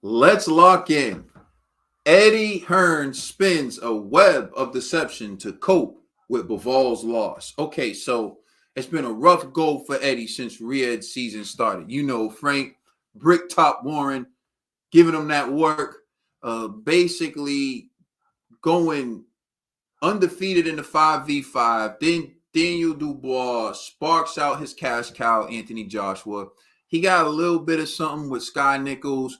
Let's lock in. Eddie Hearn spins a web of deception to cope with Bivol's loss. Okay, so it's been a rough go for Eddie since Riyadh's season started. You know, Frank, Bricktop Warren, giving him that work, basically going undefeated in the 5v5. Then Daniel Dubois sparks out his cash cow, Anthony Joshua. He got a little bit of something with Sky Nichols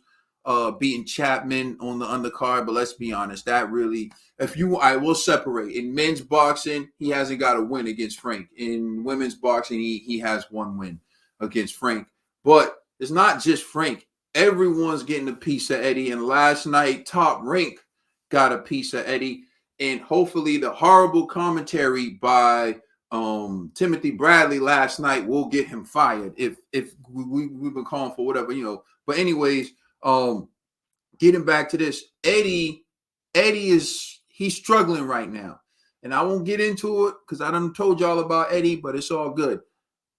beating Chapman on the undercard, but let's be honest, that really, I will separate. In men's boxing, he hasn't got a win against Frank. In women's boxing, he has one win against Frank. But it's not just Frank. Everyone's getting a piece of Eddie, and last night, Top Rank got a piece of Eddie, and hopefully the horrible commentary by Timothy Bradley last night will get him fired if we've been calling for whatever, But anyways, getting back to this, Eddie he's struggling right now, and I won't get into it because I done told y'all about Eddie, but it's all good.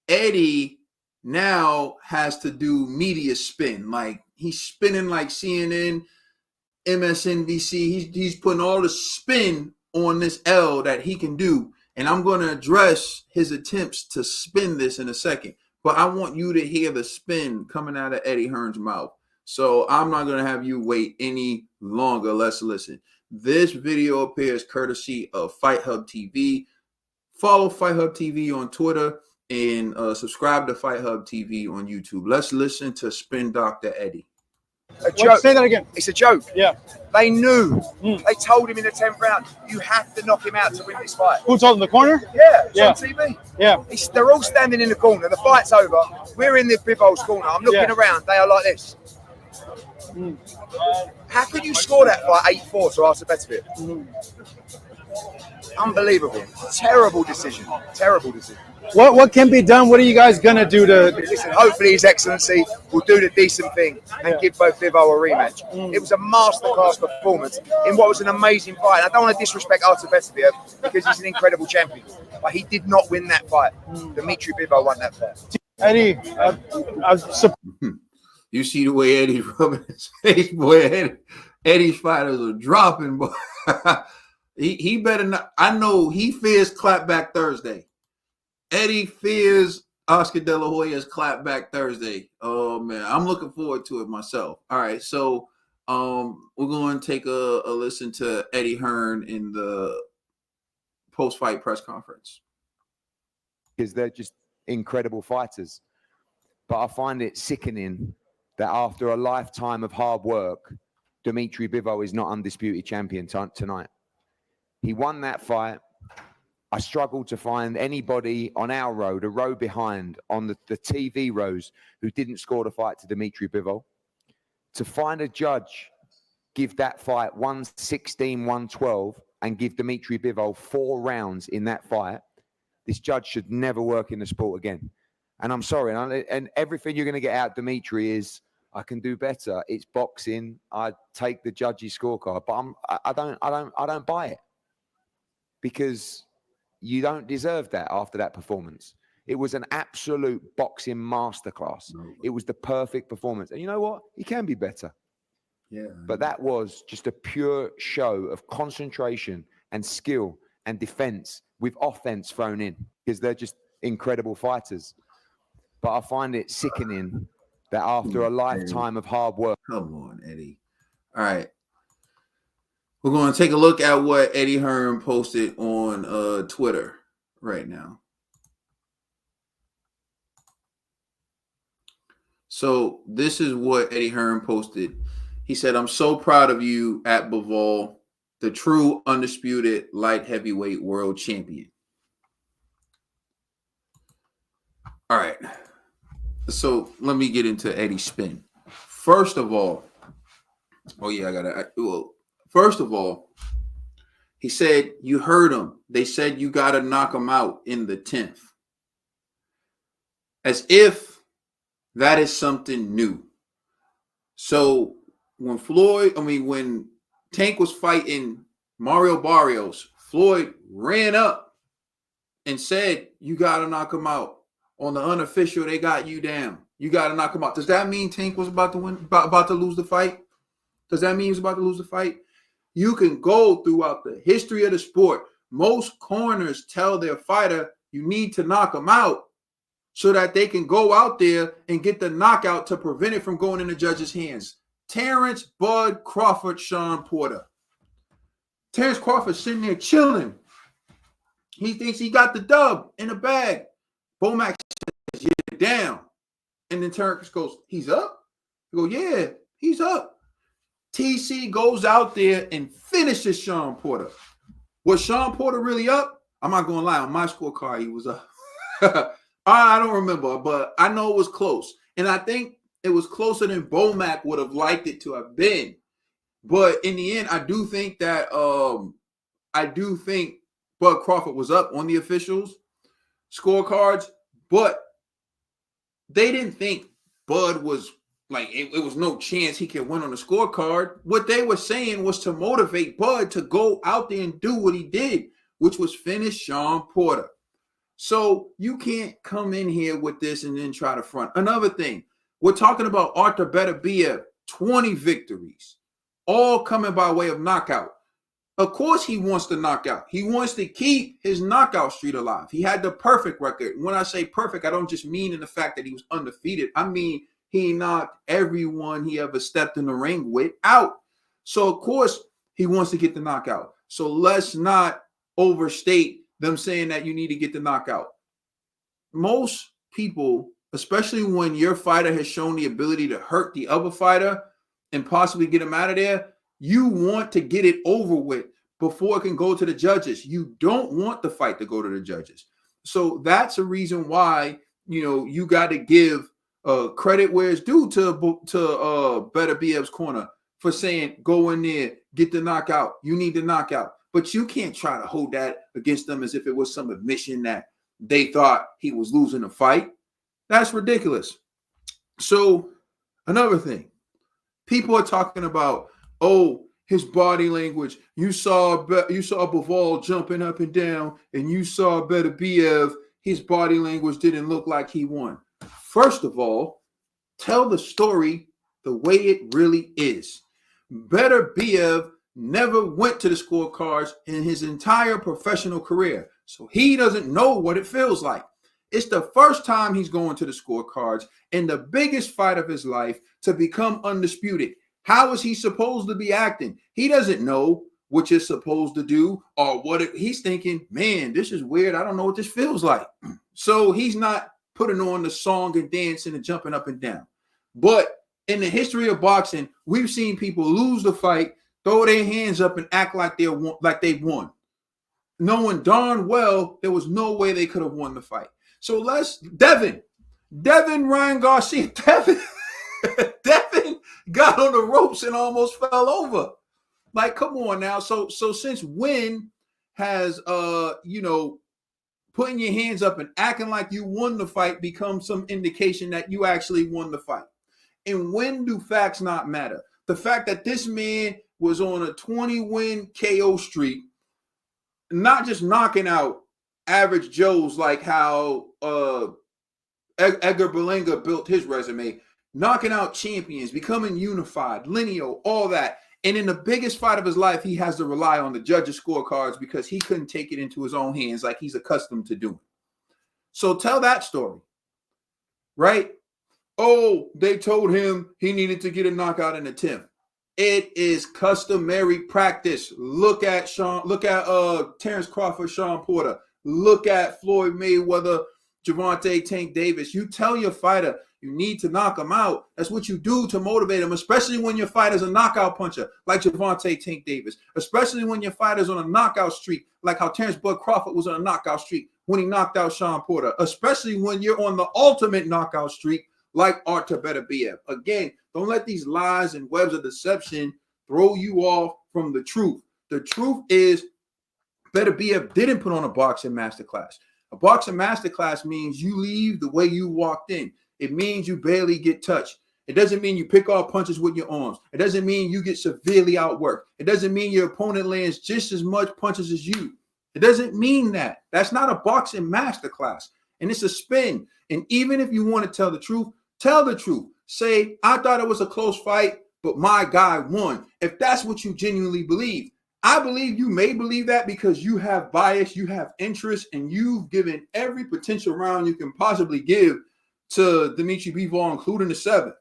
Eddie now has to do media spin, like he's spinning like CNN, MSNBC. He's putting all the spin on this L that he can do, and I'm going to address his attempts to spin this in a second. But I want you to hear the spin coming out of Eddie Hearn's mouth. So I'm not going to have you wait any longer. Let's listen. This video appears courtesy of Fight Hub TV. Follow Fight Hub TV on Twitter and subscribe to Fight Hub TV on YouTube. Let's listen to Spin Dr. Eddie. A joke. Say that again. It's a joke. Yeah. They knew. They told him in the 10th round, you have to knock him out to win this fight. Who told him, the corner? Yeah, it's on TV. Yeah. They're all standing in the corner. The fight's over. We're in the Bivol's corner. I'm looking around. They are like this. How could you score that fight 8-4 to Arthur Beterbiev? Unbelievable. Terrible decision. Terrible decision. What can be done? What are you guys gonna do to? Listen, hopefully His Excellency will do the decent thing and give both Bivol a rematch. It was a masterclass performance in what was an amazing fight. I don't want to disrespect Artur Beterbiev because he's an incredible champion, but he did not win that fight. Dimitri Bivol won that fight. Eddie, you see the way Eddie rubbing his face, boy. Eddie's fighters are dropping, boy. he better not. I know he fears clapback Thursday. Eddie fears Oscar De La Hoya's clapback Thursday. Oh man, I'm looking forward to it myself. All right, so we're going to take a listen to Eddie Hearn in the post-fight press conference. Because they're just incredible fighters. But I find it sickening that after a lifetime of hard work, Dimitri Bivol is not undisputed champion tonight. He won that fight. I struggled to find anybody on our road, a row behind, on the TV rows, who didn't score the fight to Dimitri Bivol. To find a judge give that fight 116-112 and give Dimitri Bivol 4 rounds in that fight, this judge should never work in the sport again. And I'm sorry, and everything you're going to get out, Dimitri, is I can do better. It's boxing. I take the judge's scorecard, but I don't buy it, because you don't deserve that after that performance. It was an absolute boxing masterclass. It was the perfect performance. And you know what? He can be better. Yeah. But that was just a pure show of concentration and skill and defense with offense thrown in, because they're just incredible fighters. But I find it sickening that after a lifetime of hard work. Come on, Eddie. All right. We're going to take a look at what Eddie Hearn posted on Twitter right now. So this is what Eddie Hearn posted. He said, "I'm so proud of you at Bivol, the true undisputed light heavyweight world champion." All right. So let me get into Eddie's spin. First of all, first of all, he said, you heard him. They said you got to knock him out in the 10th. As if that is something new. So when Tank was fighting Mario Barrios, Floyd ran up and said, you got to knock him out. On the unofficial, they got you down. You got to knock him out. Does that mean Tank was about to lose the fight? Does that mean he's about to lose the fight? You can go throughout the history of the sport. Most corners tell their fighter, you need to knock him out so that they can go out there and get the knockout to prevent it from going in the judge's hands. Terrence Bud Crawford, Sean Porter. Terrence Crawford sitting there chilling. He thinks he got the dub in the bag. Bomac says, you're down. And then Terrence goes, he's up? I go, yeah, he's up. TC goes out there and finishes Sean Porter. Was Sean Porter really up? I'm not going to lie. On my scorecard, he was up. I don't remember, but I know it was close. And I think it was closer than Bomac would have liked it to have been. But in the end, I do think Bud Crawford was up on the officials' scorecards, but they didn't think Bud was like, it was no chance he could win on the scorecard. What they were saying was to motivate Bud to go out there and do what he did, which was finish Sean Porter. So you can't come in here with this and then try to front. Another thing, we're talking about Artur Beterbiev, 20 victories, all coming by way of knockout. Of course he wants to knock out. He wants to keep his knockout streak alive. He had the perfect record. When I say perfect, I don't just mean in the fact that he was undefeated. I mean he knocked everyone he ever stepped in the ring with out. So, of course, he wants to get the knockout. So let's not overstate them saying that you need to get the knockout. Most people, especially when your fighter has shown the ability to hurt the other fighter and possibly get him out of there, you want to get it over with before it can go to the judges. You don't want the fight to go to the judges. So that's a reason why, you got to give credit where it's due to Beterbiev's corner for saying, go in there, get the knockout. You need the knockout. But you can't try to hold that against them as if it was some admission that they thought he was losing the fight. That's ridiculous. So another thing, people are talking about, his body language. You saw Bivol jumping up and down, and you saw Beterbiev, his body language didn't look like he won. First of all, tell the story the way it really is. Beterbiev never went to the scorecards in his entire professional career, so he doesn't know what it feels like. It's the first time he's going to the scorecards in the biggest fight of his life to become undisputed. How is he supposed to be acting? He doesn't know what you're supposed to do or he's thinking, man, this is weird. I don't know what this feels like. So he's not putting on the song and dancing and jumping up and down. But in the history of boxing, we've seen people lose the fight, throw their hands up and act like they won, knowing darn well there was no way they could have won the fight. So Devin Ryan Garcia, Devin got on the ropes and almost fell over. Like, come on now. So since when has putting your hands up and acting like you won the fight become some indication that you actually won the fight? And when do facts not matter? The fact that this man was on a 20-win KO streak, not just knocking out average Joes like how Edgar Berlanga built his resume, knocking out champions, becoming unified, lineal, all that. And in the biggest fight of his life, he has to rely on the judges' scorecards because he couldn't take it into his own hands like he's accustomed to doing. So tell that story, right? They told him he needed to get a knockout in the 10th. It is customary practice. Look at Terrence Crawford, Sean Porter. Look at Floyd Mayweather, Gervonta Tank Davis. You tell your fighter you need to knock him out. That's what you do to motivate him, especially when your fighter's a knockout puncher like Gervonta Tank Davis, especially when your fighter's on a knockout streak like how Terrence Bud Crawford was on a knockout streak when he knocked out Sean Porter, especially when you're on the ultimate knockout streak like Artur Beterbiev. Again, don't let these lies and webs of deception throw you off from the truth. The truth is Beterbiev didn't put on a boxing masterclass. A boxing masterclass means you leave the way you walked in. It means you barely get touched. It doesn't mean you pick off punches with your arms. It doesn't mean you get severely outworked. It doesn't mean your opponent lands just as much punches as you. It doesn't mean that. That's not a boxing masterclass. And it's a spin. And even if you want to tell the truth, tell the truth. Say, I thought it was a close fight, but my guy won. If that's what you genuinely believe, I believe you may believe that because you have bias, you have interest, and you've given every potential round you can possibly give to Dimitri Bivol, including the 7th.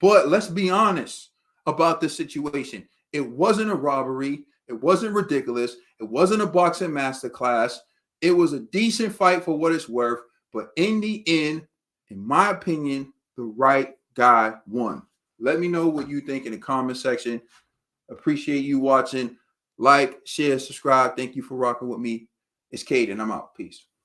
But let's be honest about this situation. It wasn't a robbery. It wasn't ridiculous. It wasn't a boxing masterclass. It was a decent fight for what it's worth. But in the end, in my opinion, the right guy won. Let me know what you think in the comment section. Appreciate you watching. Like, share, subscribe. Thank you for rocking with me. It's Cade, and I'm out. Peace.